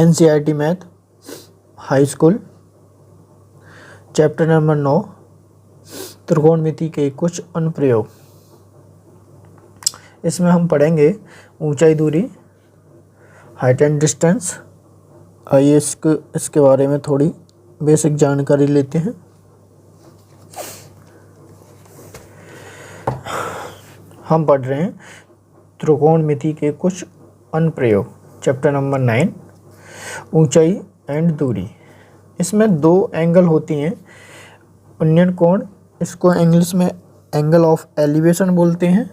NCERT math high school chapter number 9 त्रिकोणमिति के कुछ अनुप्रयोग। इसमें हम पढ़ेंगे ऊंचाई दूरी, हाइट एंड डिस्टेंस। आइए इसके बारे में थोड़ी बेसिक जानकारी लेते हैं। हम पढ़ रहे हैं त्रिकोणमिति के कुछ अनुप्रयोग, चैप्टर नंबर 9 ऊंचाई एंड दूरी। इसमें दो एंगल होती हैं, उन्नयन कोण, इसको इंग्लिश में एंगल ऑफ एलिवेशन बोलते हैं,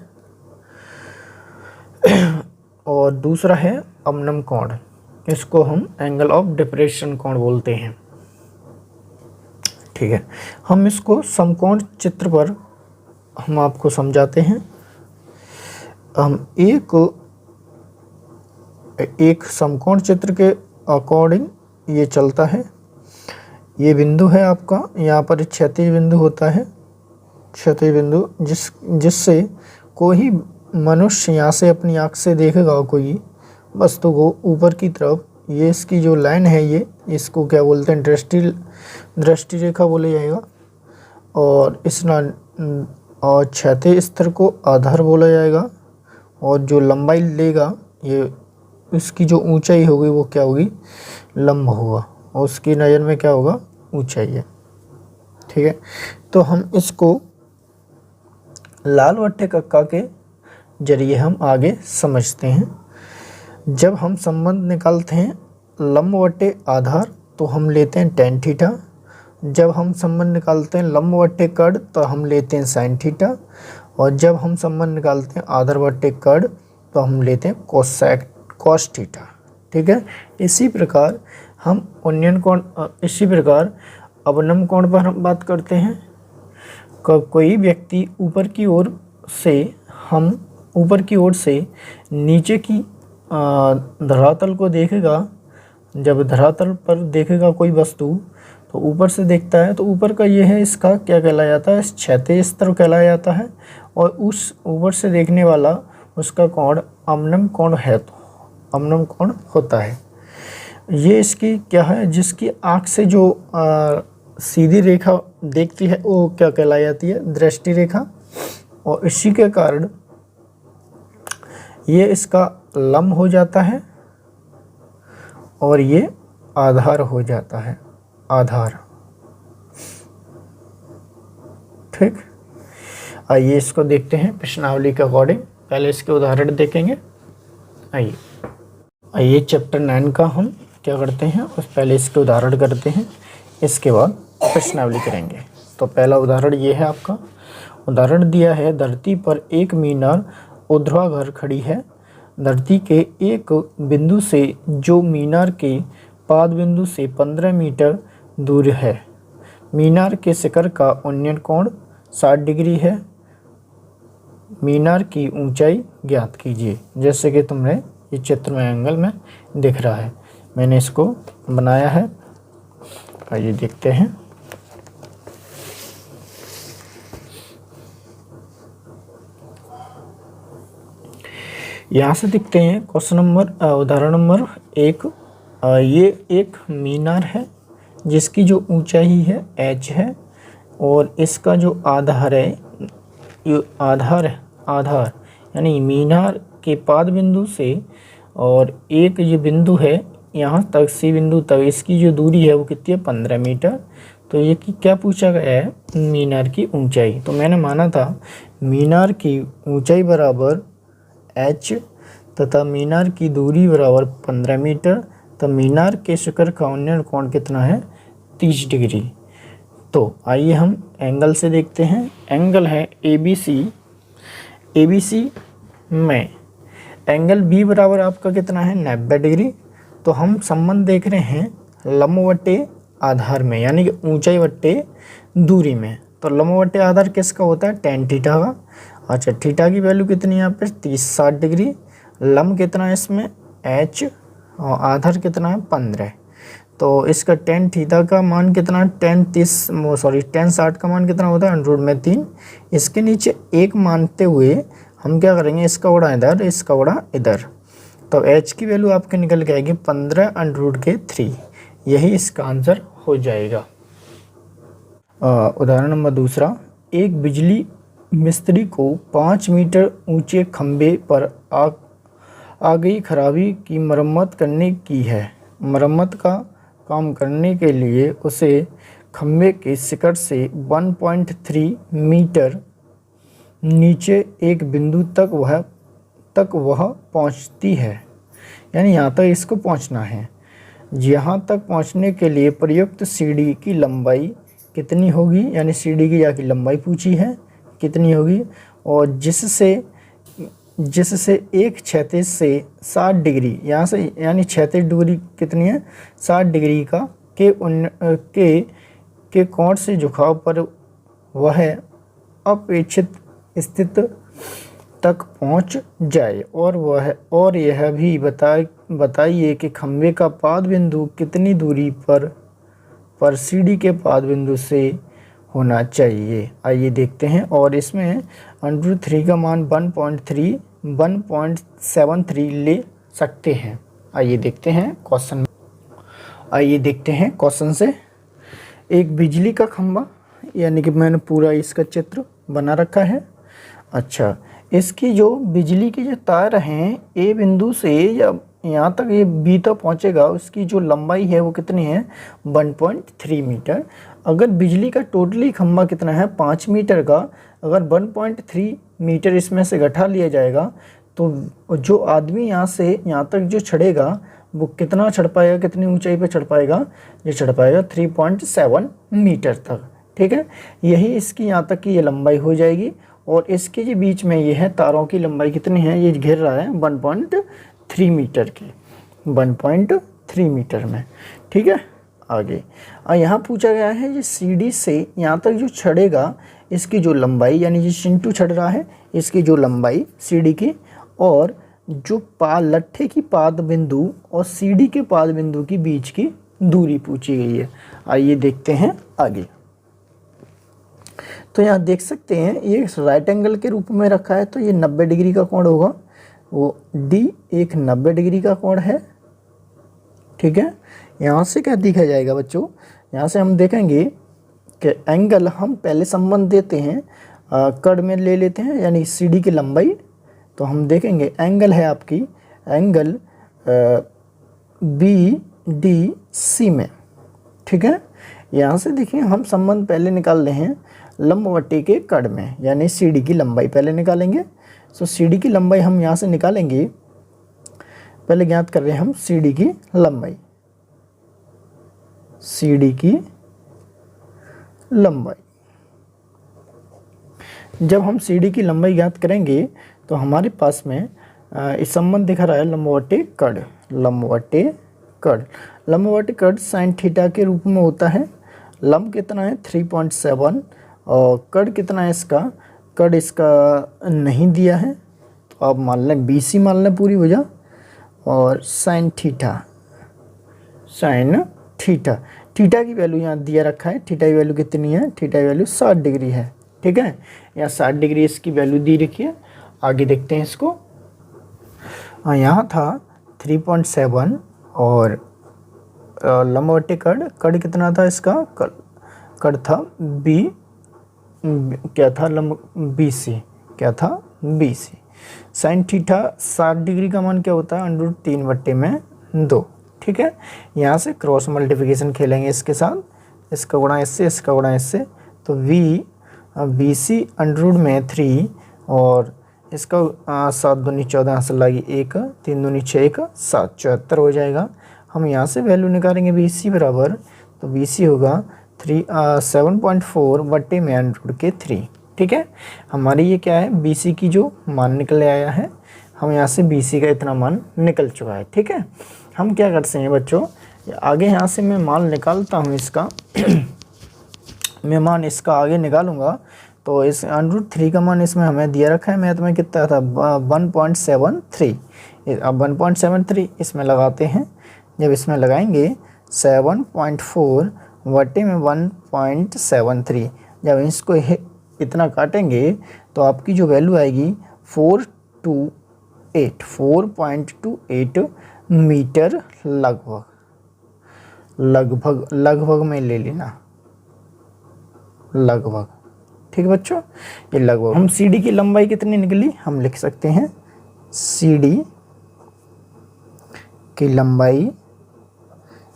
और दूसरा है अवनम कोण, इसको हम एंगल ऑफ डिप्रेशन कोण बोलते हैं। ठीक है, हम इसको समकोण चित्र पर हम आपको समझाते हैं। हम एक समकोण चित्र के अकॉर्डिंग ये चलता है। ये बिंदु है आपका, यहाँ पर क्षैतिज बिंदु होता है, क्षैतिज बिंदु जिससे कोई मनुष्य यहाँ से अपनी आँख से देखेगा कोई वस्तु को ऊपर की तरफ, ये इसकी जो लाइन है ये, इसको क्या बोलते हैं, दृष्टि रेखा बोले जाएगा। और और क्षैतिज स्तर को आधार बोला जाएगा, और जो लंबाई लेगा ये इसकी जो ऊंचाई होगी वो क्या होगी, लंब होगा, और उसकी नज़र में क्या होगा, ऊंचाई है। ठीक है, तो हम इसको लाल वट्टे कक्का के जरिए हम आगे समझते हैं। जब हम संबंध निकालते हैं लंब वट्टे आधार तो हम लेते हैं tan थीटा। जब हम संबंध निकालते हैं लंब वट्टे कर्ण तो हम लेते हैं sin थीटा। और जब हम संबंध निकालते हैं आधार वट्टे कर्ण तो हम लेते हैं cos थीटा। ठीक है, इसी प्रकार हम उन्नयन कोण, इसी प्रकार अवनम कोण पर हम बात करते हैं। कोई व्यक्ति ऊपर की ओर से नीचे की धरातल को देखेगा। जब धरातल पर देखेगा कोई वस्तु तो ऊपर से देखता है, तो ऊपर का ये है, इसका क्या कहलाया जाता है, क्षैतिज स्तर कहलाया जाता है। और उस ऊपर से देखने वाला उसका कोण अवनम कोण है, तो अवनम कोण होता है। ये इसकी क्या है, जिसकी आँख से जो सीधी रेखा देखती है वो क्या कहलाई जाती है, दृष्टि रेखा। और इसी के कारण ये इसका लंब हो जाता है और ये आधार हो जाता है, आधार। ठीक, आइए इसको देखते हैं प्रश्नावली के अकॉर्डिंग। पहले इसके उदाहरण देखेंगे। आइए चैप्टर 9 का हम क्या करते हैं, उस पहले इसके उदाहरण करते हैं, इसके बाद प्रश्नावली करेंगे। तो पहला उदाहरण ये है आपका। उदाहरण दिया है, धरती पर एक मीनार ऊर्ध्वाधर खड़ी है। धरती के एक बिंदु से जो मीनार के पाद बिंदु से 15 मीटर दूर है। मीनार के शिखर का उन्नयन कोण 60 डिग्री है। मीनार की ऊंचाई ज्ञात कीजिए। जैसे कि तुमने इस चित्र में एंगल में दिख रहा है, मैंने इसको बनाया है। आइए देखते हैं। यहाँ से दिखते हैं क्वेश्चन नंबर, उदाहरण नंबर 1। ये एक मीनार है जिसकी जो ऊंचाई है h है, और इसका जो आधार है, ये आधार यानी मीनार के पाद बिंदु से और एक ये बिंदु है यहाँ तक, सी बिंदु तक, इसकी जो दूरी है वो कितनी है, 15 मीटर। तो ये क्या पूछा गया है, मीनार की ऊंचाई। तो मैंने माना था मीनार की ऊंचाई बराबर h तथा मीनार की दूरी बराबर 15 मीटर। तो मीनार के शिखर का उन्नयन कोण कितना है, 30 डिग्री। तो आइए हम एंगल से देखते हैं। एंगल है ABC। ABC में एंगल B बराबर आपका कितना है, 90 डिग्री। तो हम संबंध देख रहे हैं लंब वट्टे आधार में, यानी कि ऊंचाई वट्टे दूरी में। तो लंब वट्टे आधार किसका होता है, tan थीटा का। अच्छा, थीटा की वैल्यू कितनी है यहाँ पे, 60 डिग्री। लंब कितना है इसमें, h, और आधार कितना है, 15। तो इसका tan थीटा का मान कितना है, tan 60 का मान कितना होता है, √3। इसके नीचे 1 मानते हुए हम क्या करेंगे, इसका बड़ा इधर, इसका बड़ा इधर। तो h की वैल्यू आपके निकल के आएगी 15√3। यही इसका आंसर हो जाएगा। उदाहरण नंबर दूसरा, एक बिजली मिस्त्री को 5 मीटर ऊंचे खंभे पर आ गई खराबी की मरम्मत करने की है। मरम्मत का काम करने के लिए उसे खंभे के शिखर से 1.3 मीटर नीचे एक बिंदु तक वह पहुंचती है, यानी यहाँ तक इसको पहुंचना है। यहाँ तक पहुंचने के लिए प्रयुक्त सीढ़ी की लंबाई कितनी होगी, यानी सीढ़ी की जाके लंबाई पूछी है कितनी होगी, और जिससे एक क्षैतिज से 60 डिग्री, यहाँ से यानी क्षैतिज दूरी कितनी है 60 डिग्री का के कोण से झुकाव पर वह अपेक्षित स्थिति तक पहुंच जाए। और यह भी बताइए कि खंभे का पाद बिंदु कितनी दूरी पर सीढ़ी के पाद बिंदु से होना चाहिए। आइए देखते हैं। और इसमें √3 का मान 1.73 ले सकते हैं। आइए देखते हैं क्वेश्चन से। एक बिजली का खंभा, यानी कि मैंने पूरा इसका चित्र बना रखा है। अच्छा, इसकी जो बिजली के जो तार हैं ए बिंदु से या यहाँ तक ये बी तक पहुँचेगा, उसकी जो लंबाई है वो कितनी है 1.3 मीटर। अगर बिजली का टोटली खंभा कितना है 5 मीटर का, अगर 1.3 मीटर इसमें से घटा लिया जाएगा तो जो आदमी यहाँ से यहाँ तक जो चढ़ेगा वो कितना चढ़ पाएगा, कितनी ऊंचाई पे चढ़ पाएगा, ये चढ़ पाएगा 3.7 मीटर तक। ठीक है, यही इसकी यहाँ तक की ये लंबाई हो जाएगी। और इसके जो बीच में ये है तारों की लंबाई कितनी है, ये घेर रहा है 1.3 मीटर की, 1.3 मीटर में। ठीक है, आगे यहाँ पूछा गया है ये सीढ़ी से यहाँ तक जो चढ़ेगा इसकी जो लंबाई, यानी जो चिंटू चढ़ रहा है इसकी जो लंबाई सीढ़ी की, और जो लट्ठे की पाद बिंदु और सीढ़ी के पाद बिंदु के बीच की दूरी पूछी गई है। आइए देखते हैं आगे। तो यहाँ देख सकते हैं ये राइट एंगल के रूप में रखा है, तो ये 90 डिग्री का कोण होगा, वो डी एक 90 डिग्री का कोण है। ठीक है, यहाँ से क्या दिखा जाएगा बच्चों, यहाँ से हम देखेंगे कि एंगल हम पहले संबंध देते हैं कड़ में ले लेते हैं, यानी सीढ़ी की लंबाई। तो हम देखेंगे एंगल है आपकी एंगल BDC में। ठीक है, यहाँ से देखिए हम संबंध पहले निकाल रहे हैं लंबवट्टी के कड़ में, यानी सीढ़ी की लंबाई पहले निकालेंगे। सो सीढ़ी की लंबाई हम यहाँ से निकालेंगे, पहले ज्ञात कर रहे हैं हम सीढ़ी की लंबाई। सीढ़ी की लंबाई, जब हम सीढ़ी की लंबाई ज्ञात करेंगे तो हमारे पास में इस संबंध दिखा रहा है लंबवट्टी कड़। लंबवट्टी कड़ साइन थीटा के रूप में होता है। लंब कितना है 3.7 और कड़ कितना है इसका, कड़ इसका नहीं दिया है, तो आप मान लें BC मान लें पूरी वजह, और साइन थीटा की वैल्यू यहाँ दिया रखा है। थीटा की वैल्यू कितनी है, थीटा की वैल्यू 60 डिग्री है। ठीक है, यहाँ 60 डिग्री इसकी वैल्यू दी रखी है। आगे देखते हैं इसको। यहाँ था 3.7 और लंबवट्टी कड़ कितना था इसका, कड़ था BC। साइन थीटा 60 डिग्री का मान क्या होता है √3/2। ठीक है, यहाँ से क्रॉस मल्टीप्लिकेशन खेलेंगे इसके साथ, इसका गुणा इससे, इसका गुणा इससे, तो BC √3 और इसका 7 दूनी 14 यहाँ से लगी 1, 3 दूनी 6, 1 7, 74 हो जाएगा। हम यहाँ से वैल्यू निकालेंगे BC बराबर, तो BC होगा 7.4/3। ठीक है, हमारी ये क्या है BC की जो मान निकल आया है, हम यहाँ से BC का इतना मान निकल चुका है। ठीक है, हम क्या करते हैं बच्चों, आगे यहाँ से मैं मान निकालता हूँ इसका मैं मान इसका आगे निकालूंगा। तो इस √3 का मान इसमें हमें दिया रखा है मैथ में कितना था 1.73। अब 1.73 इसमें लगाते हैं, जब इसमें लगाएंगे 7.4 बटे में 1.73, जब इसको इतना काटेंगे तो आपकी जो वैल्यू आएगी 428 4.28 मीटर लगभग, लगभग लगभग में ले लेना, लगभग। ठीक है बच्चों, ये लगभग। हम CD की लंबाई कितनी निकली, हम लिख सकते हैं CD की लंबाई,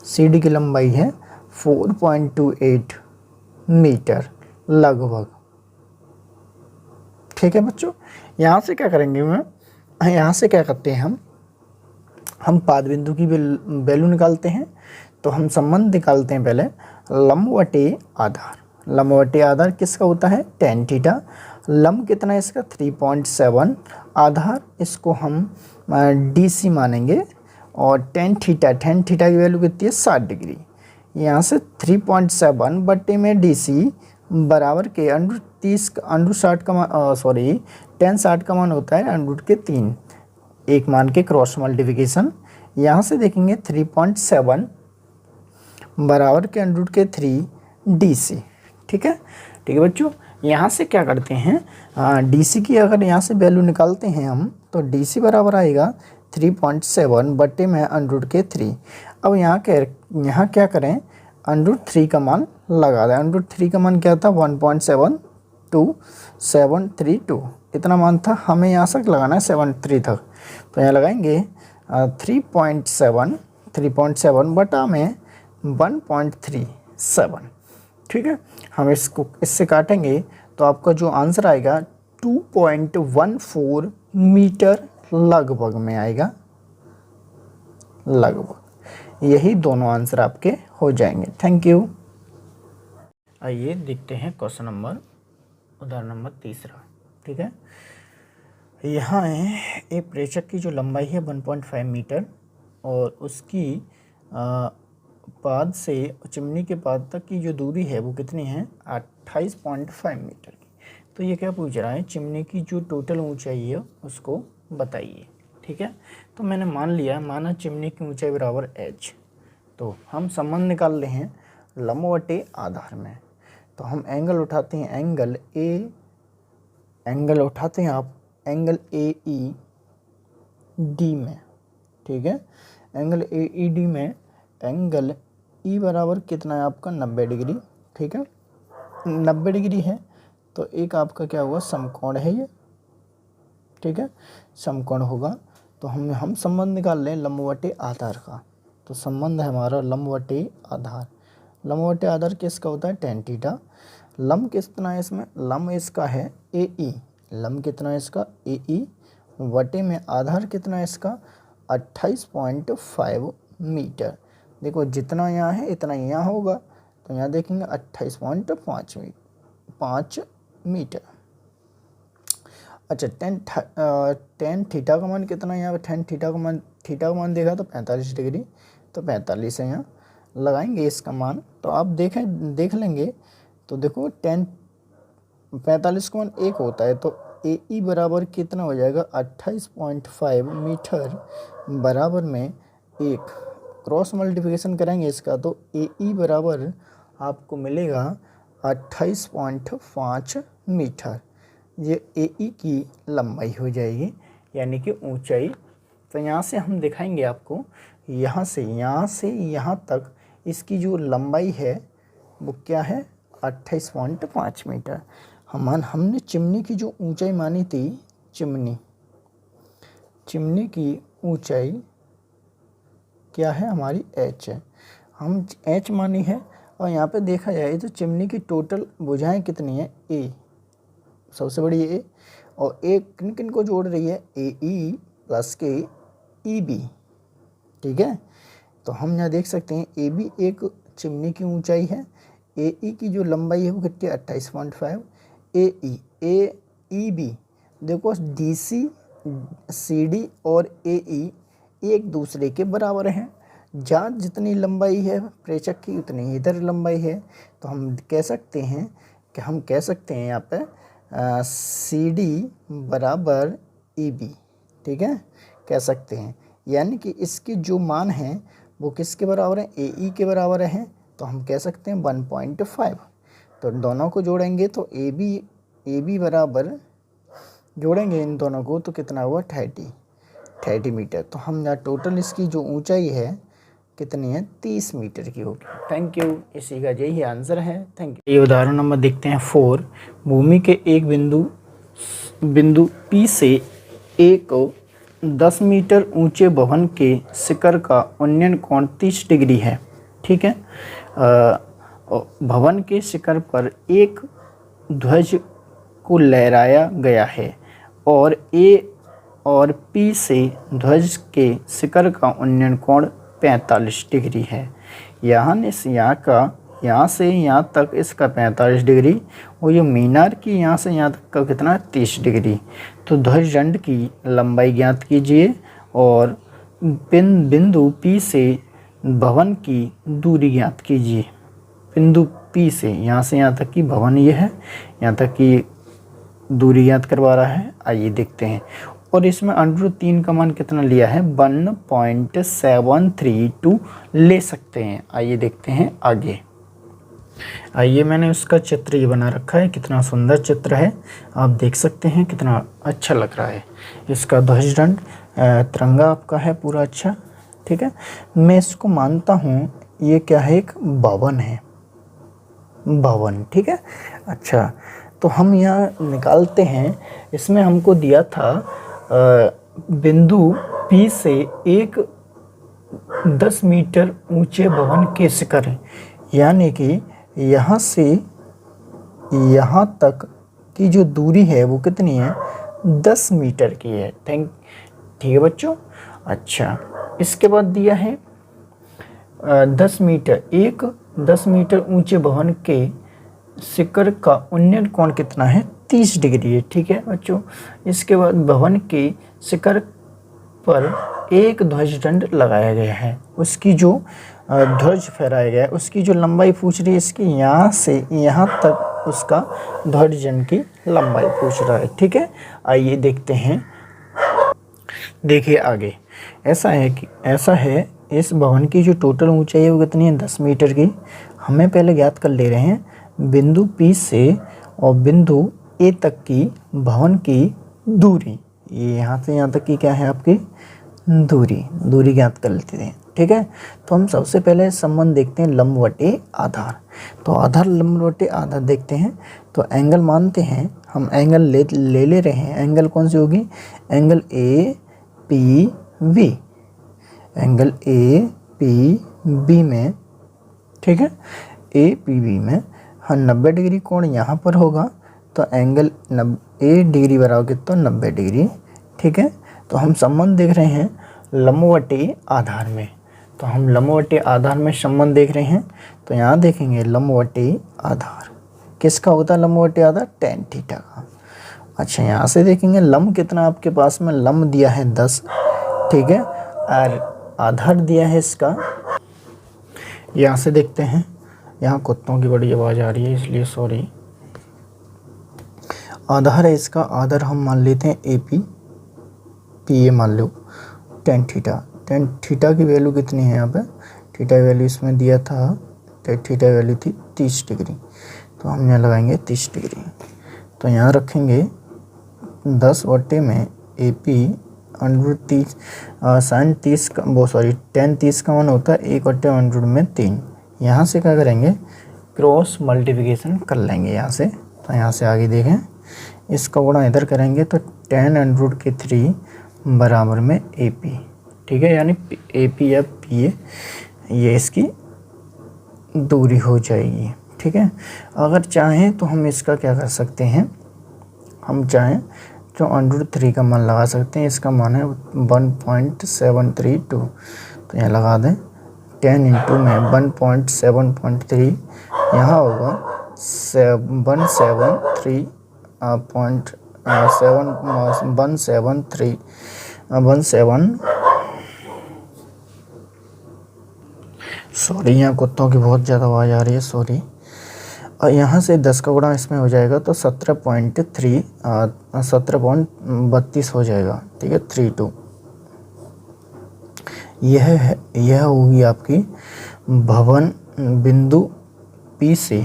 CD की लंबाई है 4.28 मीटर लगभग। ठीक है बच्चों, यहाँ से क्या करेंगे, यहाँ से क्या करते हैं हम पाद बिंदु की वैल्यू निकालते हैं। तो हम संबंध निकालते हैं पहले लंबवटे आधार। लंबवटे आधार किसका होता है, tan थीटा। लंब कितना है इसका 3.7, आधार इसको हम DC मानेंगे, और tan थीटा की वैल्यू कितनी है 60 डिग्री। यहाँ से 3.7 बट्टे में DC बराबर के √60 का मान, सॉरी tan 60 का मान होता है √3, एक मान के क्रॉस मल्टीप्लिकेशन। यहाँ से देखेंगे 3.7 बराबर के √3 DC। ठीक है, ठीक है बच्चों, यहाँ से क्या करते हैं, DC की अगर यहाँ से वैल्यू निकालते हैं हम, तो DC बराबर आएगा 3.7 बट्टे में √3। अब यहाँ क्या करें, √3 का मान लगा दें। √3 का मान क्या था 1.72732, इतना मान था, हमें यहाँ तक लगाना है 73 तक। तो यहाँ लगाएंगे 3.7 बटा में 1.37। ठीक है, हम इसको इससे काटेंगे तो आपका जो आंसर आएगा 2.14 मीटर लगभग में आएगा, लगभग। यही दोनों आंसर आपके हो जाएंगे। Thank you. आइए देखते हैं क्वेश्चन नंबर, उदाहरण नंबर 3। ठीक है, यहाँ है एक प्रेषक की जो लंबाई है 1.5 मीटर और उसकी पाद से चिमनी के पाद तक की जो दूरी है वो कितनी है 28.5 मीटर की। तो ये क्या पूछ रहा है, चिमनी की जो टोटल ऊंचाई है उसको बताइए। ठीक है, तो मैंने माना चिमनी की ऊंचाई बराबर h। तो हम संबंध निकाल रहे हैं लंबवटे आधार में। तो हम एंगल उठाते हैं, एंगल उठाते हैं आप एंगल AED में। ठीक है, एंगल AED में एंगल E बराबर कितना है आपका 90 डिग्री। ठीक है, 90 डिग्री है तो एक आपका क्या हुआ समकोण है ये। ठीक है, समकोण होगा। तो हम संबंध निकाल लें लंबवटे आधार का। तो संबंध है हमारा लंबवटे आधार। लंबवटे आधार किसका होता है tan थीटा। लंब कितना है इसमें, लंब इसका है AE। लंब कितना है इसका AE वटे में आधार कितना है इसका 28.5 मीटर। देखो जितना यहाँ है इतना यहाँ होगा, तो यहाँ देखेंगे 28.5 मीटर। अच्छा, tan थीटा का मान कितना है यहाँ पे, थीटा का मान देखा तो 45 डिग्री, तो 45 है यहाँ लगाएंगे इसका मान। तो आप देख लेंगे तो देखो tan 45 का मान 1 होता है, तो AE बराबर कितना हो जाएगा 28.5 मीटर बराबर में 1। क्रॉस मल्टीप्लिकेशन करेंगे इसका तो AE बराबर आपको मिलेगा 28.5 मीटर। ये AE की लंबाई हो जाएगी, यानी कि ऊंचाई। तो यहाँ से हम दिखाएंगे आपको, यहाँ से यहाँ तक इसकी जो लंबाई है वो क्या है 28.5 मीटर। हमने चिमनी की जो ऊंचाई मानी थी, चिमनी की ऊंचाई क्या है हमारी h है, हम h मानी है। और यहाँ पे देखा जाए तो चिमनी की टोटल भुजाएं कितनी है A, सबसे बड़ी A, और एक किन किन को जोड़ रही है AE प्लस के EB। ठीक है, तो हम यहाँ देख सकते हैं AB एक चिमनी की ऊंचाई है, AE की जो लंबाई है वो कितनी है 28.5। AEB देखो DC CD और AE एक दूसरे के बराबर हैं। जहाँ जितनी लंबाई है प्रेषक की उतनी इधर लंबाई है। तो हम कह सकते हैं यहाँ पे CD बराबर EB। ठीक है, कह सकते हैं, यानी कि इसके जो मान हैं वो किसके बराबर है AE के बराबर है। तो हम कह सकते हैं 1.5। तो दोनों को जोड़ेंगे तो AB बराबर जोड़ेंगे इन दोनों को तो कितना हुआ 30। 30 मीटर। तो हम यहाँ टोटल इसकी जो ऊंचाई है कितनी है, 30 मीटर की होगी। थैंक यू, इसी का यही आंसर है। Thank you. ये उदाहरण नंबर देखते हैं 4। भूमि के एक बिंदु P से एक 10 मीटर ऊंचे भवन के शिखर का उन्नयन कोण 30 डिग्री है। ठीक है, भवन के शिखर पर एक ध्वज को लहराया गया है और A और P से ध्वज के शिखर का उन्नयन कोण 45 डिग्री है। यहाँ से यहाँ तक इसका 45 डिग्री और ये मीनार की यहाँ से यहाँ तक का कितना 30 डिग्री। तो ध्वज दंड की लंबाई ज्ञात कीजिए और बिंदु P से भवन की दूरी ज्ञात कीजिए। बिंदु P से यहाँ तक की भवन ये है, यहाँ तक की दूरी ज्ञात करवा रहा है। आइए देखते हैं। और इसमें √3 का मान कितना लिया है, 1.732 ले सकते हैं। आइए देखते हैं आगे। आइए, मैंने उसका चित्र ये बना रखा है, कितना सुंदर चित्र है, आप देख सकते हैं कितना अच्छा लग रहा है। इसका ध्वज दंड तिरंगा आपका है पूरा अच्छा। ठीक है, मैं इसको मानता हूँ ये क्या है, एक भवन है, भवन। ठीक है, अच्छा तो हम यहाँ निकालते हैं। इसमें हमको दिया था बिंदु P से एक 10 मीटर ऊंचे भवन के शिखर, यानी कि यहाँ से यहाँ तक की जो दूरी है वो कितनी है, 10 मीटर की है। ठीक है बच्चों। अच्छा, इसके बाद दिया है 10 मीटर ऊंचे भवन के शिखर का उन्नयन कोण कितना है, 30 डिग्री है। ठीक है बच्चों। इसके बाद भवन के शिखर पर एक ध्वज दंड लगाया गया है, उसकी जो ध्वज फहराया गया है उसकी जो लंबाई पूछ रही है इसकी, यहाँ से यहाँ तक उसका ध्वज दंड की लंबाई पूछ रहा है। ठीक है, आइए देखते हैं। देखिए आगे, ऐसा है इस भवन की जो टोटल ऊंचाई है वो कितनी है, 10 मीटर की। हमें पहले ज्ञात कर ले रहे हैं बिंदु P से और बिंदु A तक की भवन की दूरी। ये यहाँ से यहाँ तक की क्या है आपकी दूरी ज्ञात कर लेते हैं। ठीक है, तो हम सबसे पहले संबंध देखते हैं लंब बटे आधार। तो आधार लंब बटे आधार देखते हैं। तो एंगल मानते हैं हम, एंगल ले रहे हैं। एंगल कौन सी होगी, एंगल APV, एंगल APB में। ठीक है, APB में हाँ 90 डिग्री कोण यहाँ पर होगा, तो एंगल 90 डिग्री बराबर कितना, 90 डिग्री। ठीक है, तो हम संबंध देख रहे हैं लंब बटे आधार में। तो हम लंब बटे आधार में संबंध देख रहे हैं। तो यहाँ देखेंगे लंब बटे आधार किसका होता है, लंब बटे आधार tan थीटा का। अच्छा, यहाँ से देखेंगे लंब कितना आपके पास में, लंब दिया है 10। ठीक है, और आधार दिया है इसका, यहाँ से देखते हैं। यहाँ कुत्तों की बड़ी आवाज़ आ रही है इसलिए सॉरी। आधार है इसका, आधार हम मान लेते हैं APA मान लो tan थीटा की वैल्यू कितनी है यहाँ पे, थीटा वैल्यू इसमें दिया था, थीटा वैल्यू थी 30 डिग्री। तो हम यहाँ लगाएंगे 30 डिग्री। तो यहाँ रखेंगे 10 बटे में AP √30 sin 30 का tan 30 का मान होता है 1 बटे 100 में 3। यहाँ से क्या करेंगे, क्रॉस मल्टीप्लिकेशन कर लेंगे यहाँ से। तो यहाँ से आगे देखें, इसका गुणा इधर करेंगे तो tan 3 बराबर में AP। ठीक है, यानी AP या PA ये इसकी दूरी हो जाएगी। ठीक है, अगर चाहें तो हम इसका क्या कर सकते हैं, हम चाहें तो √3 का मान लगा सकते हैं। इसका मान है 1.732। तो यहाँ लगा दें 10 इंटू में 1.7.3, यहाँ होगा 173 सॉरी, यहाँ कुत्तों की बहुत ज़्यादा आवाज़ आ रही है, सॉरी। और यहाँ से 10 का गुणा इसमें हो जाएगा तो 17.32 हो जाएगा। ठीक है, 32 यह होगी आपकी भवन बिंदु P से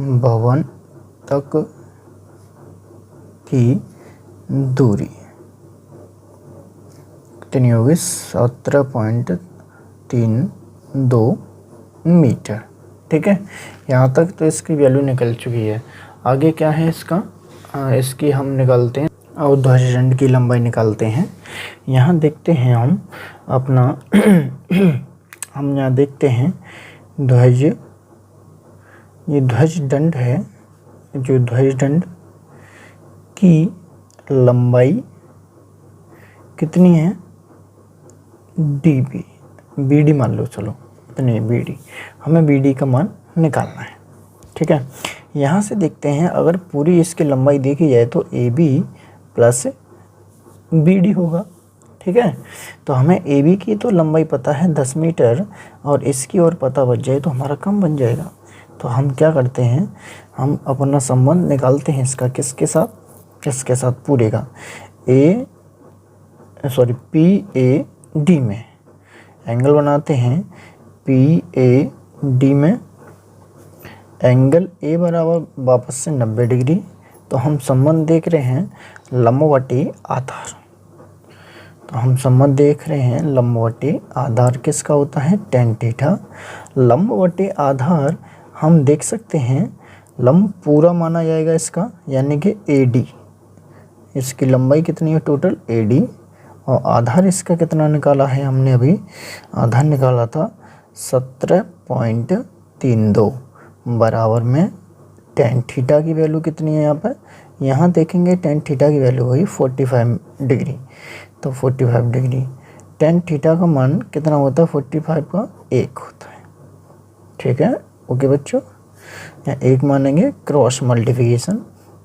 भवन तक की दूरी। कितनी होगी 17.32 मीटर। ठीक है, यहाँ तक तो इसकी वैल्यू निकल चुकी है। आगे क्या है इसका, इसकी हम निकालते हैं और ध्वजदंड की लंबाई निकालते हैं। यहाँ देखते हैं हम अपना हम यहाँ देखते हैं ये ध्वजदंड है, जो ध्वजदंड की लंबाई कितनी है db, bd मान लो, चलो इतनी bd, हमें bd का मान निकालना है। ठीक है, यहाँ से देखते हैं अगर पूरी इसकी लंबाई देखी जाए तो AB प्लस BD होगा। ठीक है, तो हमें AB की तो लंबाई पता है 10 मीटर और इसकी और पता बच जाए तो हमारा कम बन जाएगा। तो हम क्या करते हैं, हम अपना संबंध निकालते हैं इसका किसके साथ पूरे का PAD में एंगल बनाते हैं। PAD में एंगल A बराबर वापस से 90 डिग्री। तो हम संबंध देख रहे हैं लंबवटी आधार, तो हम संबंध देख रहे हैं लंबवटी आधार किसका होता है tan थीटा। लंबवटी आधार हम देख सकते हैं लंब पूरा माना जाएगा इसका, यानी कि AD, इसकी लंबाई कितनी है टोटल AD, और आधार इसका कितना निकाला है हमने अभी, आधार निकाला था 17.32 बराबर में tan थीटा की वैल्यू कितनी है यहाँ पर, यहाँ देखेंगे tan थीटा की वैल्यू हुई 45 डिग्री। तो 45 डिग्री tan थीटा का मान कितना होता है 45 का 1 होता है। ठीक है, ओके बच्चों, यहाँ 1 मानेंगे क्रॉस मल्टीप्लिकेशन।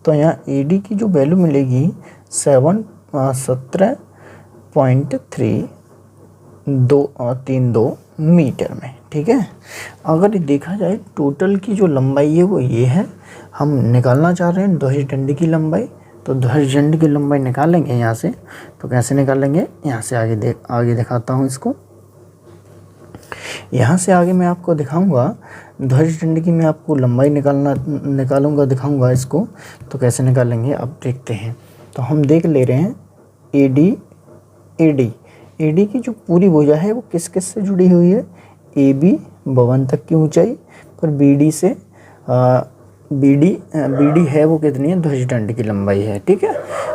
तो यहाँ AD की जो वैल्यू मिलेगी 17.32 मीटर में। ठीक है, अगर देखा जाए टोटल की जो लंबाई है वो ये है, हम निकालना चाह रहे हैं ध्वजदंड की लंबाई। तो ध्वजदंड की लंबाई निकालेंगे यहाँ से, तो कैसे निकालेंगे, यहाँ से आगे दिखाता हूँ इसको। यहाँ से आगे मैं आपको दिखाऊंगा ध्वजदंड की, मैं आपको लंबाई दिखाऊंगा इसको। तो कैसे निकालेंगे अब देखते हैं। तो हम देख ले रहे हैं AD की जो पूरी भुजा है वो किस से जुड़ी हुई है, AB भवन तक की ऊंचाई पर BD से BD है वो कितनी है ध्वजदंड की लंबाई है। ठीक है,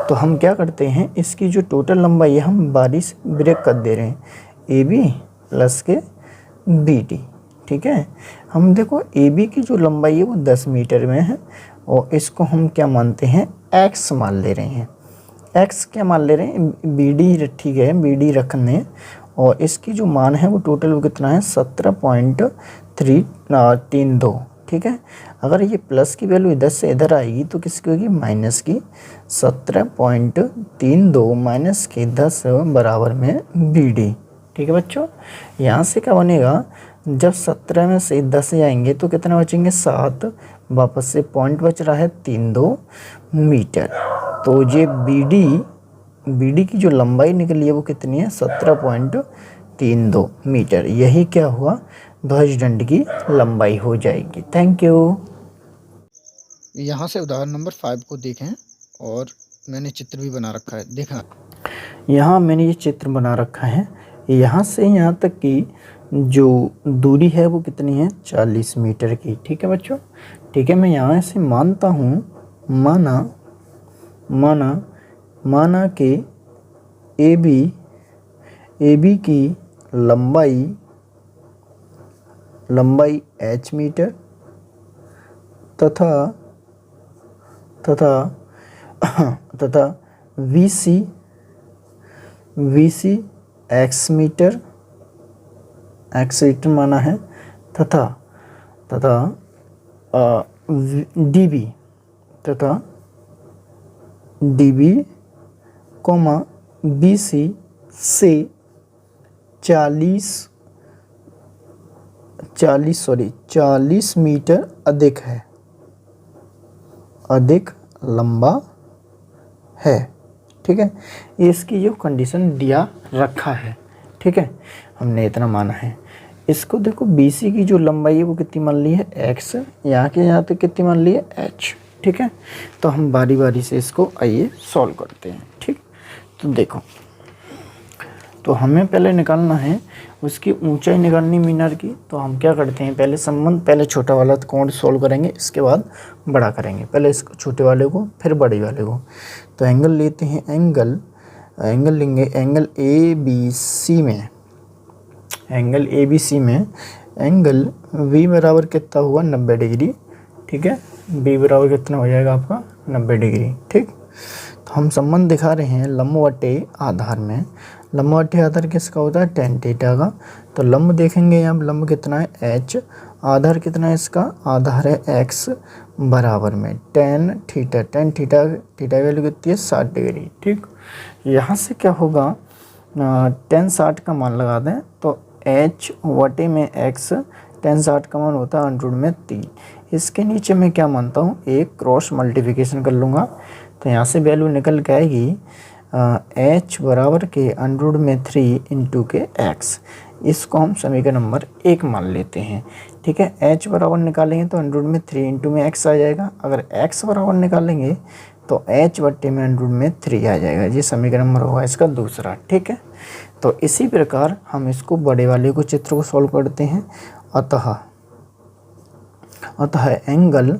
तो हम क्या करते हैं इसकी जो टोटल लंबाई है हम बारी से ब्रेक कर दे रहे हैं AB प्लस के BD। ठीक है, हम देखो AB की जो लंबाई है वो 10 मीटर में है और इसको हम क्या मानते हैं X मान ले रहे हैं। X क्या मान ले रहे हैं BD, ठीक है BD रखने, और इसकी जो मान है वो टोटल वो कितना है 17.32। ठीक है, अगर ये प्लस की वैल्यू इधर से इधर आएगी तो किसकी होगी माइनस की, 17.32 माइनस के 10 बराबर में BD। ठीक है बच्चों, यहाँ से क्या बनेगा, जब 17 में से 10 जाएंगे तो कितना बचेंगे 7, वापस से पॉइंट बच रहा है 32 मीटर। तो ये BD की जो लंबाई निकली है वो कितनी है 17.32 मीटर। यही क्या हुआ ध्वजदंड की लंबाई हो जाएगी। Thank you. यहाँ से उदाहरण नंबर 5 को देखें और मैंने चित्र भी बना रखा है, देखा यहाँ मैंने ये चित्र बना रखा है। यहाँ से यहाँ तक की जो दूरी है वो कितनी है 40 मीटर की। ठीक है बच्चों, ठीक है, मैं यहाँ से मानता हूँ, माना कि AB की लंबाई h मीटर तथा VC x मीटर माना है, तथा DB BC से 40 मीटर अधिक लंबा है। ठीक है, इसकी जो कंडीशन दिया रखा है। ठीक है, हमने इतना माना है। इसको देखो BC की जो लंबाई है वो कितनी मान ली है x, यहाँ के यहाँ तक कितनी मान ली है h। ठीक है, तो हम बारी बारी से इसको आइए सॉल्व करते हैं। ठीक, तो देखो तो हमें पहले निकालना है उसकी ऊंचाई निकालनी मीनार की। तो हम क्या करते हैं, पहले संबंध, पहले छोटा वाला कोण सॉल्व करेंगे, इसके बाद बड़ा करेंगे। पहले इसको छोटे वाले को फिर बड़े वाले को। तो एंगल लेते हैं, एंगल लेंगे एंगल ए बी सी में, एंगल ए बी सी में एंगल V बराबर कितना हुआ 90 डिग्री। ठीक है, B बराबर कितना हो जाएगा आपका 90 डिग्री। ठीक, तो हम संबंध दिखा रहे हैं लंब बटे आधार में। लंब बटे आधार किसका होता है, tan थीटा का। तो लंब देखेंगे यहाँ, लंब कितना है h, आधार कितना है इसका, आधार है x बराबर में tan थीटा। थीटा की वैल्यू कितनी है 60 डिग्री। ठीक, यहाँ से क्या होगा, tan 60 का मान लगा दें तो h बटे में x, tan 60 का मान होता है अंडर रूट में 3। इसके नीचे मैं क्या मानता हूँ, एक क्रॉस मल्टीप्लिकेशन कर लूँगा। तो यहाँ से वैल्यू निकल के आएगी h बराबर के अंडर रूट में 3 इंटू के x। इसको हम समीकरण नंबर 1 मान लेते हैं। ठीक है, h बराबर निकालेंगे तो अंडर रूट में 3 इंटू में x आ जाएगा। अगर x बराबर निकालेंगे तो h बट्टे में अंडर रूट में 3 आ जाएगा। ये समीकरण नंबर होगा इसका दूसरा। ठीक है, तो इसी प्रकार हम इसको बड़े वाले को चित्र को सॉल्व करते हैं। अतः एंगल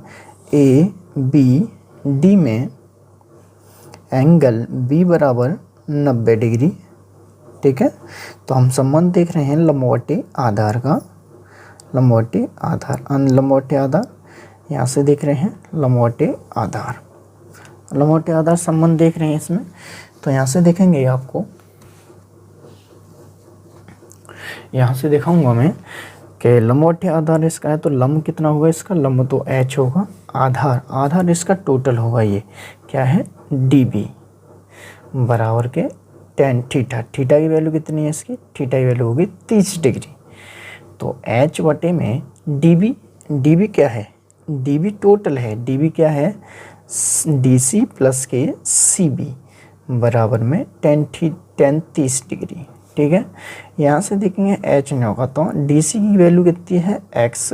ए बी डी में एंगल B बराबर 90 डिग्री। ठीक है, तो हम संबंध देख रहे हैं लंब बटे आधार का, लंब बटे आधार यहाँ से देख रहे हैं लंब बटे आधार संबंध देख रहे हैं इसमें। तो यहाँ से देखेंगे आपको, यहाँ से दिखाऊंगा मैं कि लंब बटे आधार इसका है तो लंब कितना होगा इसका, लंब तो h होगा, आधार इसका टोटल होगा, ये क्या है dB बराबर के tan थीटा। थीटा की वैल्यू कितनी है इसकी, थीटा की वैल्यू होगी 30 डिग्री। तो h बटे में dB क्या है, dB टोटल है, dB क्या है DC प्लस के CB बराबर में tan 30 डिग्री। ठीक है, यहाँ से देखेंगे h नहीं होगा तो DC की वैल्यू कितनी है x,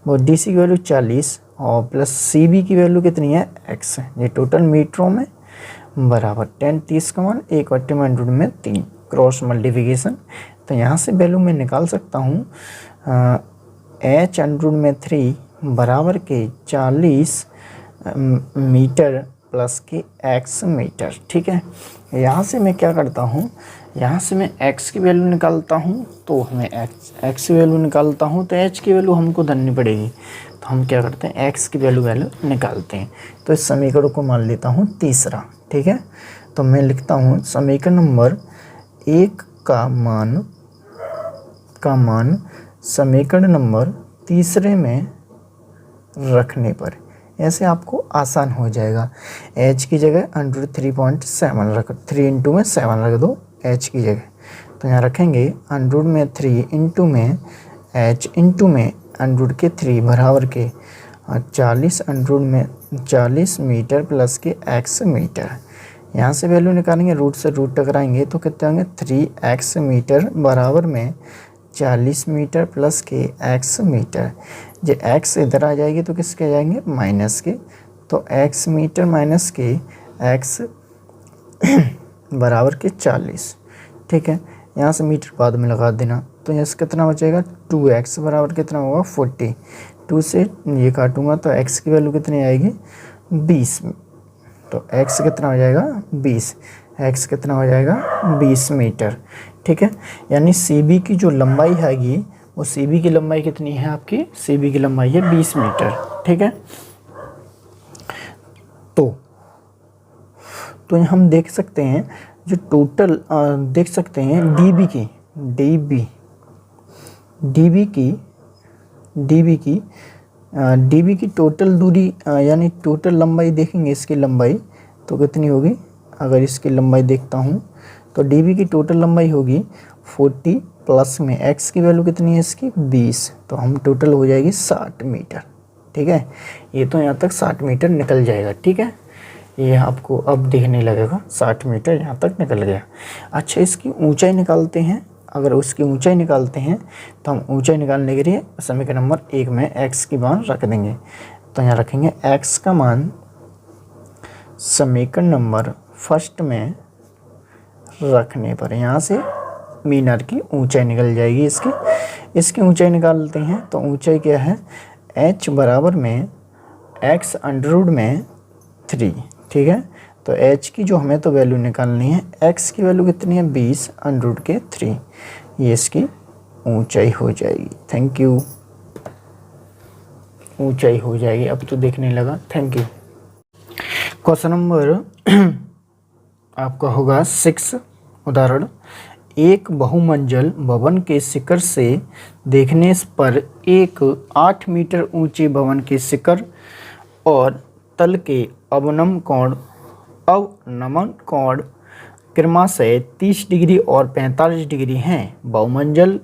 वो DC की वैल्यू 40 और प्लस CB की वैल्यू कितनी है x। ये टोटल मीटरों में बराबर tan 30 का मान 1 बट्टे में अंडर रूट में 3 क्रॉस मल्टीप्लिकेशन। तो यहाँ से वैल्यू मैं निकाल सकता हूँ h अंडर रूट में 3 बराबर के 40 मीटर प्लस के x मीटर। ठीक है, यहाँ से मैं क्या करता हूँ, यहाँ से मैं x की वैल्यू निकालता हूँ, तो हमें x की वैल्यू निकालता हूँ तो h की वैल्यू हमको धरनी पड़ेगी। तो हम क्या करते हैं, x की वैल्यू निकालते हैं। तो इस समीकरण को मान लेता हूँ तीसरा। ठीक है, तो मैं लिखता हूँ समीकरण नंबर 1 का मान समीकरण नंबर तीसरे में रखने पर, ऐसे आपको आसान हो जाएगा। h की जगह अंडर रूट 3.7 रख, 3 इंटू में 7 रख दो h की जगह। तो यहाँ रखेंगे अंडर रूट में 3 इंटू में h इंटू में अंडर रूट के 3 बराबर के 40 अंडर रूट में 40 मीटर प्लस के x मीटर। यहाँ से वैल्यू निकालेंगे, रूट से रूट टकराएंगे तो कितने होंगे 3x मीटर बराबर में 40 मीटर प्लस के x मीटर। जो x इधर आ जाएगी तो किसके आ जाएंगे माइनस के, तो x मीटर माइनस के x बराबर के 40। ठीक है, यहाँ से मीटर बाद में लगा देना तो यहाँ से कितना बचेगा 2x बराबर कितना होगा 40। 2 से ये काटूंगा तो x की वैल्यू कितनी आएगी 20। तो x कितना हो जाएगा 20, x कितना हो जाएगा 20 मीटर। ठीक है, यानी CB की जो लंबाई हैगी वो CB की लंबाई कितनी है आपकी, CB की लंबाई है 20 मीटर। ठीक है, तो हम देख सकते हैं जो टोटल देख सकते हैं DB की टोटल दूरी यानी टोटल लंबाई देखेंगे, इसकी लंबाई तो कितनी होगी। अगर इसकी लंबाई देखता हूँ तो DB की टोटल लंबाई होगी 40 प्लस में x की वैल्यू कितनी है इसकी 20, तो हम टोटल हो जाएगी 60 मीटर। ठीक है, ये तो यहाँ तक 60 मीटर निकल जाएगा। ठीक है, ये आपको अब दिखने लगेगा 60 मीटर यहाँ तक निकल गया। अच्छा, इसकी ऊंचाई निकालते हैं। अगर उसकी ऊंचाई निकालते हैं तो हम ऊंचाई निकालने के लिए समीकरण नंबर 1 में x की मान रख देंगे। तो यहाँ रखेंगे x का मान समीकरण नंबर फर्स्ट में रखने पर, यहाँ से मीनार की ऊंचाई निकल जाएगी। इसकी ऊंचाई निकालते हैं तो ऊंचाई क्या है, h बराबर में x अंडर में 3, ठीक है। तो h की जो हमें तो वैल्यू निकालनी है, x की वैल्यू कितनी है 20 अंडर के 3, ये इसकी ऊंचाई हो जाएगी। थैंक यू, ऊंचाई हो जाएगी। अब तो देखने लगा, थैंक यू। क्वेश्चन नंबर आपका होगा 6 उदाहरण, एक बहुमंजिल भवन के शिखर से देखने पर एक 8 मीटर ऊंचे भवन के शिखर और तल के अवनमन कोण क्रमशः 30 डिग्री और 45 डिग्री हैं। बहुमंजिल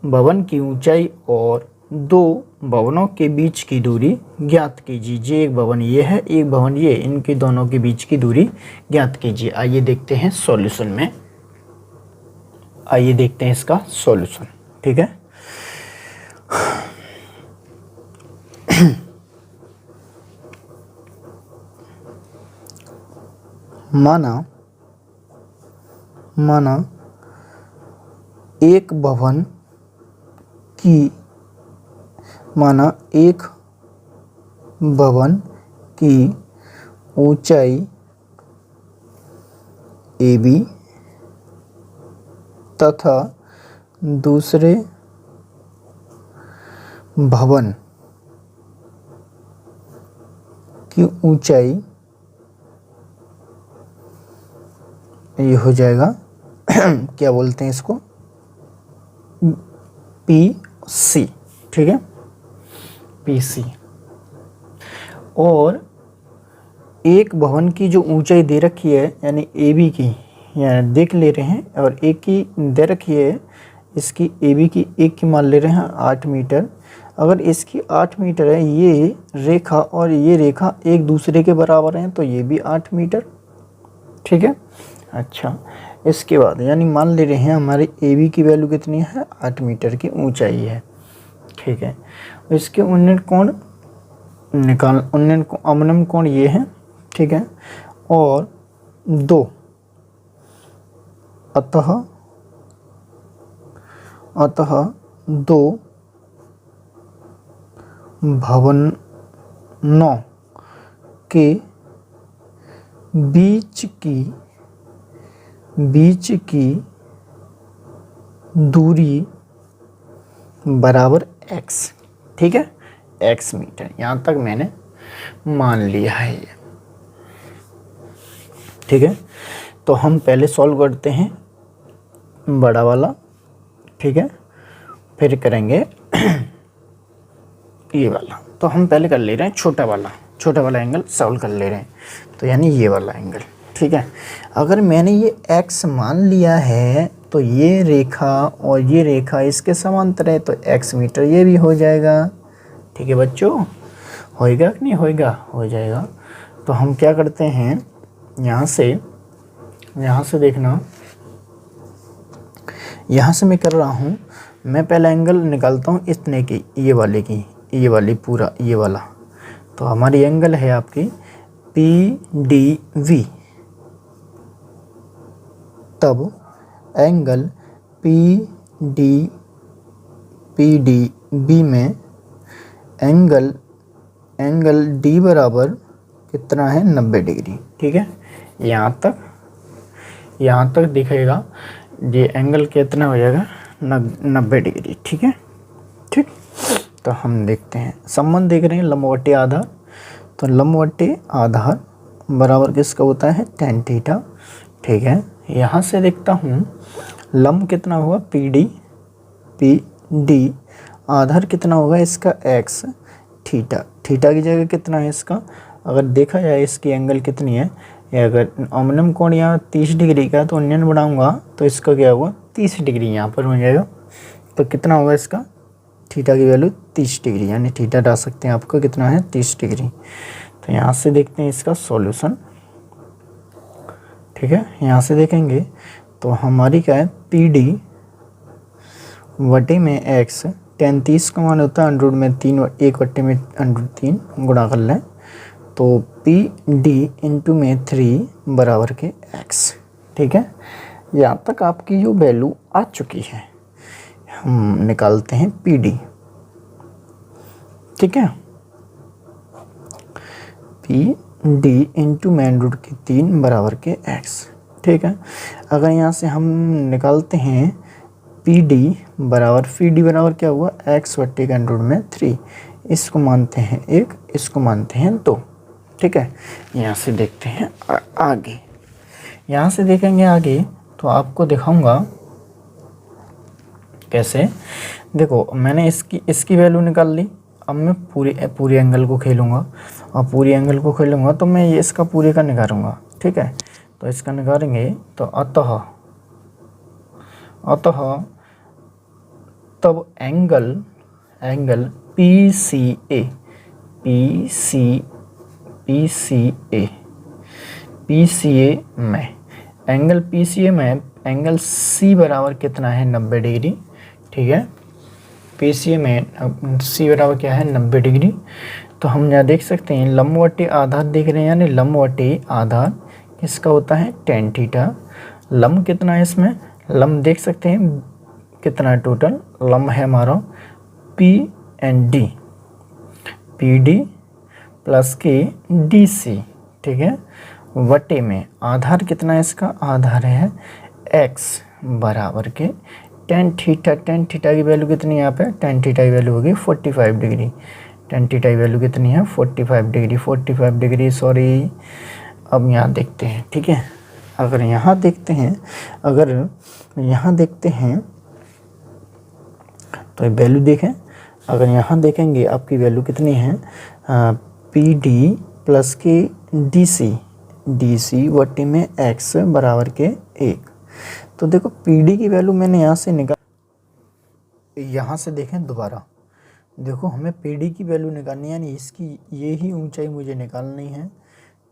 भवन की ऊंचाई और दो भवनों के बीच की दूरी ज्ञात कीजिए। एक भवन ये है, एक भवन ये, इनके दोनों के बीच की दूरी ज्ञात कीजिए। आइए देखते हैं सॉल्यूशन में, आइए देखते हैं इसका सॉल्यूशन, ठीक है। माना एक भवन की ऊंचाई AB तथा दूसरे भवन की ऊंचाई ये हो जाएगा क्या बोलते हैं इसको, PC, ठीक है, PC। और एक भवन की जो ऊंचाई दे रखी है यानी AB की, यानी देख ले रहे हैं, और एक की दे रखी है, इसकी AB की एक की मान ले रहे हैं 8 मीटर। अगर इसकी 8 मीटर है, ये रेखा और ये रेखा एक दूसरे के बराबर हैं, तो ये भी 8 मीटर, ठीक है। अच्छा, इसके बाद यानी मान ले रहे हैं हमारे AB की वैल्यू कितनी है, 8 मीटर की ऊंचाई है, ठीक है। इसके उन्नयन कोण अवनमन कोण ये है, ठीक है। और दो, अतः दो भवनों के बीच की दूरी बराबर x, ठीक है, x मीटर। यहाँ तक मैंने मान लिया है ये, ठीक है। तो हम पहले सॉल्व करते हैं बड़ा वाला, ठीक है, फिर करेंगे ये वाला। तो हम पहले कर ले रहे हैं छोटा वाला एंगल सॉल्व कर ले रहे हैं, तो यानी ये वाला एंगल, ठीक है। अगर मैंने ये x मान लिया है तो ये रेखा और ये रेखा इसके समांतर है, तो x मीटर ये भी हो जाएगा, ठीक है बच्चों। होएगा कि नहीं होएगा, हो जाएगा। तो हम क्या करते हैं, यहाँ से देखना, यहाँ से मैं कर रहा हूँ, मैं पहला एंगल निकालता हूँ इतने की, ये वाली पूरा ये वाला। तो हमारी एंगल है आपकी PDV, तब एंगल PDB में एंगल D बराबर कितना है, 90 डिग्री, ठीक है। यहाँ तक दिखेगा ये एंगल कितना हो जाएगा, 90 डिग्री, ठीक है, ठीक। तो हम देखते हैं संबंध देख रहे हैं लंबवती आधार, तो लंबवती आधार बराबर किसका होता है, tan थीटा, ठीक है। यहाँ से देखता हूँ लंब कितना होगा PD, आधार कितना होगा इसका x, थीटा की जगह कितना है इसका, अगर देखा जाए इसकी एंगल कितनी है, अगर अवनमन कोण यहाँ 30 डिग्री का, तो उन्नयन बढ़ाऊंगा तो इसका क्या होगा 30 डिग्री यहाँ पर हो जाएगा। तो कितना होगा इसका, थीटा की वैल्यू 30 डिग्री, यानी थीटा डाल सकते हैं, आपका कितना है 30 डिग्री। तो यहाँ से देखते हैं इसका सॉल्यूशन, ठीक है। यहाँ से देखेंगे तो हमारी क्या है, PD बटे में x, tan 30 का मान होता है अंडर रूट में 3, 1 बटे में अंडर 3 गुणा कर लें, तो PD इंटू में 3 बराबर के x, ठीक है। यहाँ तक आपकी जो वैल्यू आ चुकी है, हम निकालते हैं PD। ठीक है, PD इंटू मैन रूट के 3 बराबर के x। ठीक है, अगर यहाँ से हम निकालते हैं PD बराबर क्या हुआ, x बट्टे के अंडर रूट में 3। इसको मानते हैं 1, इसको मानते हैं 2। ठीक है, यहाँ से देखते हैं आगे। यहाँ से देखेंगे आगे तो आपको दिखाऊंगा कैसे। देखो मैंने इसकी वैल्यू निकाल ली। अब मैं पूरे एंगल को खेलूँगा, और पूरी एंगल को खेलूँगा तो मैं ये इसका पूरे का निकालूँगा। ठीक है, तो इसका निकालेंगे तो अतः तब एंगल PCA में एंगल C बराबर कितना है, 90 डिग्री। ठीक है, PCA में C बराबर क्या है, 90 डिग्री। तो हम यहाँ देख सकते हैं लंबवती आधार देख रहे हैं, यानी लंबवती आधार किसका होता है, tan थीटा। लंब कितना है इसमें, लंब देख सकते हैं कितना है, टोटल लंब है हमारा PD प्लस के DC। ठीक है, वटे में आधार कितना है इसका, आधार है x बराबर के tan थीटा। tan थीटा की वैल्यू कितनी है यहाँ पे, tan थीटा की वैल्यू होगी 45 डिग्री। tan थीटा की वैल्यू कितनी है, 45 डिग्री सॉरी। अब यहाँ देखते हैं। ठीक है, अगर यहाँ देखते हैं तो ये वैल्यू देखें। अगर यहाँ देखेंगे आपकी वैल्यू कितनी है, PD प्लस के DC वट्टे में x बराबर के 1। तो देखो PD की वैल्यू मैंने यहाँ से यहाँ से देखें दोबारा। देखो हमें PD की वैल्यू निकालनी है, यानी इसकी ये ही ऊंचाई मुझे निकालनी है।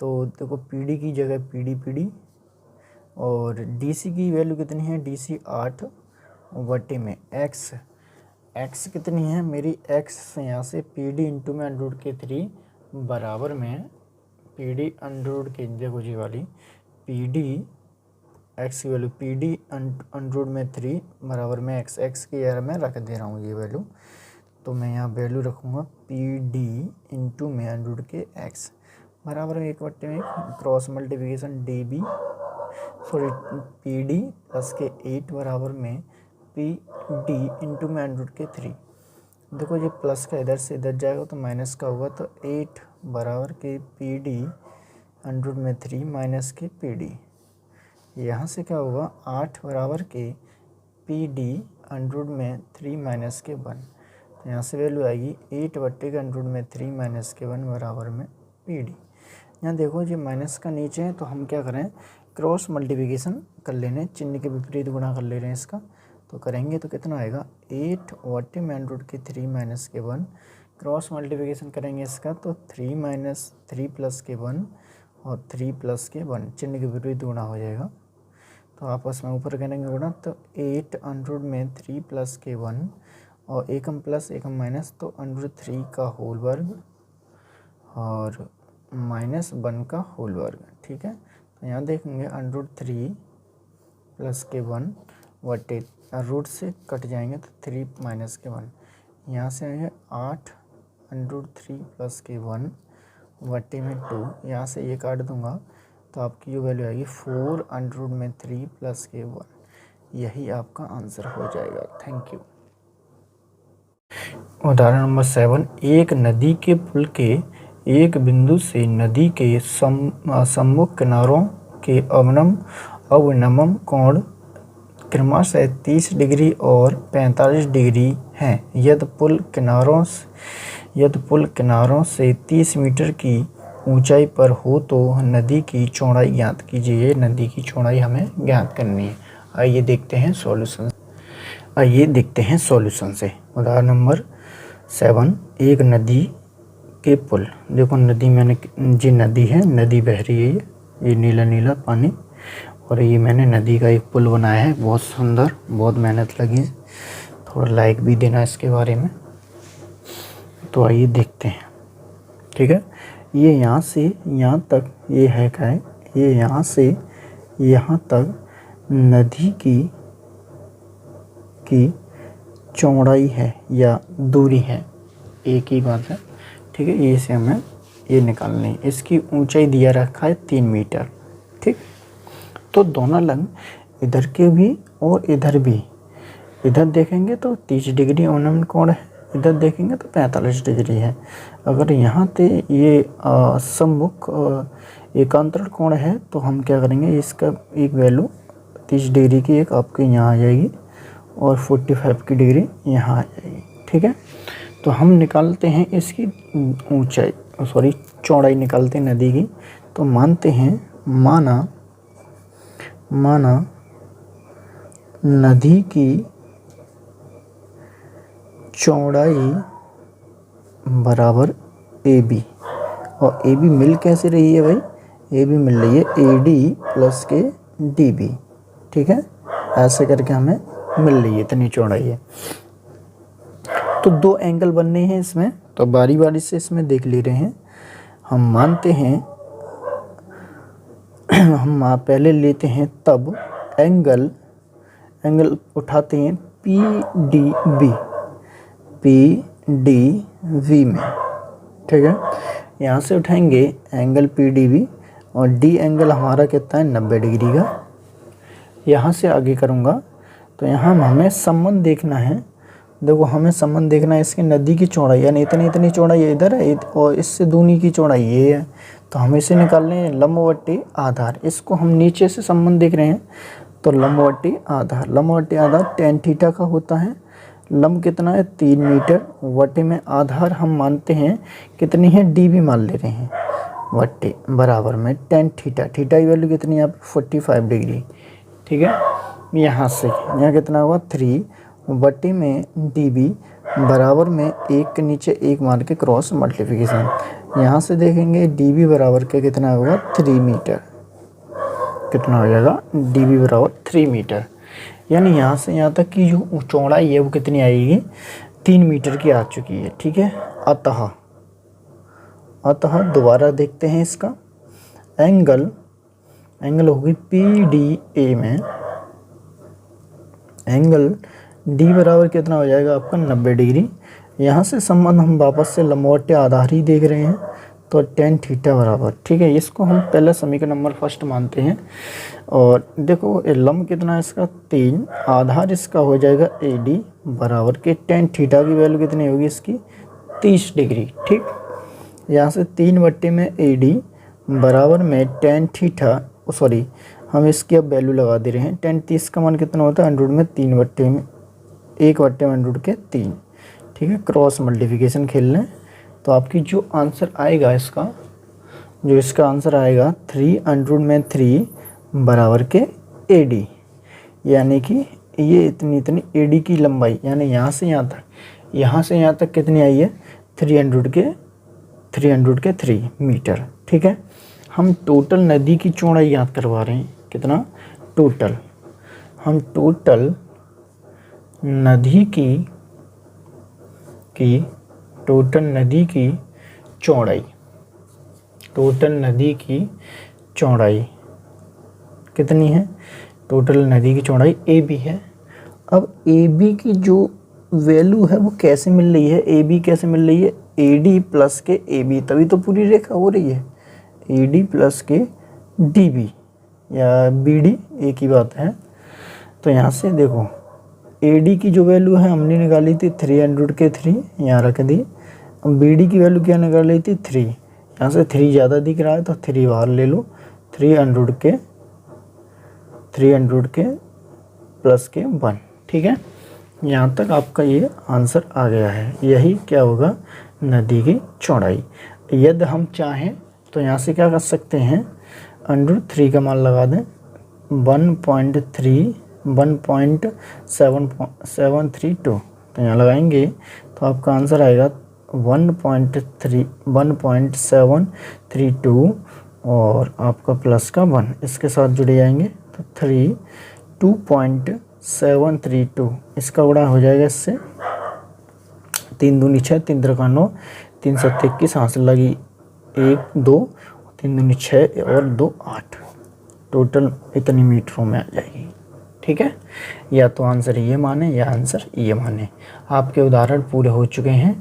तो देखो PD की जगह PD और DC की वैल्यू कितनी है, DC 8 वट्टे में x कितनी है मेरी, x से यहाँ से PD इंटू में अंडर रूट के 3 बराबर में PD अंडर रूट के, देखो जी वाली PD x की वैल्यू PD अंडर रूट में 3 बराबर में x की एयर में रख दे रहा हूँ ये वैल्यू। तो मैं यहाँ वैल्यू रखूँगा PD इंटू में अंडर रूट के x बराबर में 1 बट्टे में क्रॉस मल्टीप्लिकेशन PD प्लस के 8 बराबर में PD इंटू में अंडर रूट के 3। देखो ये प्लस का इधर से इधर जाएगा तो माइनस का होगा, तो 8 बराबर के PD अंडर रूट में 3 माइनस के PD। यहाँ से क्या होगा, 8 बराबर के PD अंडर रूट में 3 माइनस के 1। तो यहाँ से वैल्यू आएगी 8 बट्टे के अंडर रूट में 3 माइनस के 1 बराबर में PD। यहाँ देखो ये माइनस का नीचे है तो हम क्या करें, क्रॉस मल्टीप्लिकेशन कर लेने, चिन्ह के विपरीत गुणा कर ले रहे हैं इसका। तो करेंगे तो कितना आएगा, 8 बट्टे में अंडर रूट के 3 माइनस के 1। क्रॉस मल्टीप्लिकेशन करेंगे इसका तो 3 प्लस के 1 और 3 प्लस के 1, चिन्ह के विपरीत गुणा हो जाएगा। तो आपस में ऊपर करेंगे गुणा, तो 8 अंडर रूट में 3 प्लस के 1 और एकम प्लस एकम माइनस, तो अंडर रूट 3 का होल वर्ग और माइनस 1 का होल वर्ग। ठीक है, तो यहाँ देखेंगे अंडर रूट 3 प्लस के 1 वटे रूट से कट जाएंगे तो 3 माइनस के 1। यहाँ से आएंगे 8 अंडर रूट 3 प्लस के 1 वटे में 2। यहाँ से ये काट दूंगा तो आपकी जो वैल्यू आएगी 4 अंडर रूट में 3 प्लस के 1। यही आपका आंसर हो जाएगा। Thank you. उदाहरण नंबर 7, एक नदी के पुल के एक बिंदु से नदी के सम्मुख किनारों के अवनमन कोण क्रमशः 30 डिग्री और 45 डिग्री हैं। यदि पुल किनारों से 30 मीटर की ऊंचाई पर हो तो नदी की चौड़ाई ज्ञात कीजिए। नदी की चौड़ाई हमें ज्ञात करनी है। आइए देखते हैं सॉल्यूशन से। उदाहरण नंबर 7, एक नदी के पुल। देखो नदी जी नदी है, नदी बह रही है, ये नीला नीला पानी, और ये मैंने नदी का एक पुल बनाया है, बहुत सुंदर, बहुत मेहनत लगी, थोड़ा लाइक भी देना इसके बारे में। तो आइए देखते हैं। ठीक है, ये यहाँ से यहाँ तक ये है क्या है, ये यहाँ से यहाँ तक नदी की चौड़ाई है या दूरी है, एक ही बात है, ठीक है। ये से हमें ये निकालनी है। इसकी ऊंचाई दिया रखा है 3 मीटर, ठीक। तो दोनों लंब इधर के भी और इधर भी, इधर देखेंगे तो 30 डिग्री अवनमन कोण है, इधर देखेंगे तो 45 डिग्री है। अगर यहाँ पे ये सम्मुख एकांतर कोण है तो हम क्या करेंगे, इसका एक वैल्यू 30 डिग्री की एक आपके यहाँ आ जाएगी और 45 की डिग्री यहाँ आ जाएगी, ठीक है। तो हम निकालते हैं इसकी ऊंचाई, सॉरी चौड़ाई निकालते हैं नदी की। तो मानते हैं, माना नदी की चौड़ाई बराबर AB, और AB मिल कैसे रही है भाई, AB मिल रही है AD प्लस के DB, ठीक है। ऐसे करके हमें मिल रही है, इतनी चौड़ाई है। तो 2 एंगल बनने हैं इसमें, तो बारी बारी से इसमें देख ले रहे हैं। हम मानते हैं हम पहले लेते हैं तब एंगल उठाते हैं PDB में, ठीक है। यहाँ से उठाएंगे एंगल PDB और D एंगल हमारा कितना है 90 डिग्री का। यहाँ से आगे करूँगा तो यहाँ हमें संबंध देखना है। देखो हमें संबंध देखना है इसकी नदी की चौड़ाई, यानी इतनी चौड़ाई इधर है और इससे दूनी की चौड़ाई ये है। तो हम इसे निकालने हैं लंबवती आधार, इसको हम नीचे से संबंध देख रहे हैं। तो लंबवती आधार tan थीटा का होता है। लंब कितना है 3 मीटर, वटे में आधार हम मानते हैं कितनी है DB मान ले रहे हैं, वटे बराबर में tan थीटा की वैल्यू कितनी है यहाँ पे 45 डिग्री, ठीक है। यहाँ से यहाँ कितना होगा 3 वटे में DB बराबर में 1 के नीचे 1 मार के क्रॉस मल्टीप्लिकेशन। यहाँ से देखेंगे DB बराबर के कितना होगा 3 मीटर, कितना हो जाएगा DB बराबर 3 मीटर। यानी यहाँ से यहाँ तक की जो चौड़ाई है वो कितनी आएगी 3 मीटर की आ चुकी है, ठीक है। अतः दोबारा देखते हैं इसका एंगल होगी PDA में, एंगल D बराबर कितना हो जाएगा आपका 90 डिग्री। यहाँ से संबंध हम वापस से लंबवती आधार ही देख रहे हैं, तो tan थीटा बराबर, ठीक है। इसको हम पहले समीकरण नंबर फर्स्ट मानते हैं। और देखो लंब कितना है इसका 3, आधार इसका हो जाएगा AD बराबर के tan थीटा की वैल्यू कितनी होगी इसकी 30 डिग्री, ठीक। यहाँ से 3 वट्टे में AD बराबर में tan थीटा, सॉरी हम इसकी अब वैल्यू लगा दे रहे हैं। tan 30 का मान कितना होता है 100 में 3 वट्टे में 1 वट्टे में 100 के 3, ठीक है। क्रॉस मल्टीप्लिकेशन खेल लें तो आपकी जो आंसर आएगा इसका आंसर आएगा 300 में 3 बराबर के AD, यानी कि ये इतनी AD की लंबाई, यानी यहाँ से यहाँ तक कितनी आई है 300 के 3 मीटर, ठीक है। हम टोटल नदी की चौड़ाई याद करवा रहे हैं, कितना टोटल, हम टोटल नदी की चौड़ाई कितनी है, टोटल नदी की चौड़ाई AB है। अब AB की जो वैल्यू है वो कैसे मिल रही है, AB कैसे मिल रही है AD प्लस के AB, तभी तो पूरी रेखा हो रही है। AD प्लस के DB या BD एक ही बात है। तो यहाँ से देखो AD की जो वैल्यू है हमने निकाली थी 300 के 3, यहाँ रख दी। अब BD की वैल्यू क्या निकाली थी 3, यहाँ से 3 ज़्यादा दिख रहा है तो 3 बाहर ले लो, 300 के प्लस के 1, ठीक है। यहाँ तक आपका ये आंसर आ गया है। यही क्या होगा नदी की चौड़ाई। यदि हम चाहें तो यहाँ से क्या कर सकते हैं √3 का मान लगा दें, 1.732, तो यहाँ लगाएंगे तो आपका आंसर आएगा 1.732 और आपका प्लस का 1 इसके साथ जुड़े जाएंगे तो 2.732, इसका गुणा हो जाएगा इससे 3 दूनी 6, 3 त्रिका 9, 3 7 21, हासिल लगी 1 2, 3 दूनी 6 और 2 8, टोटल इतनी मीटरों में आ जाएगी। ठीक है, या तो आंसर ये माने या आंसर ये माने। आपके उदाहरण पूरे हो चुके हैं।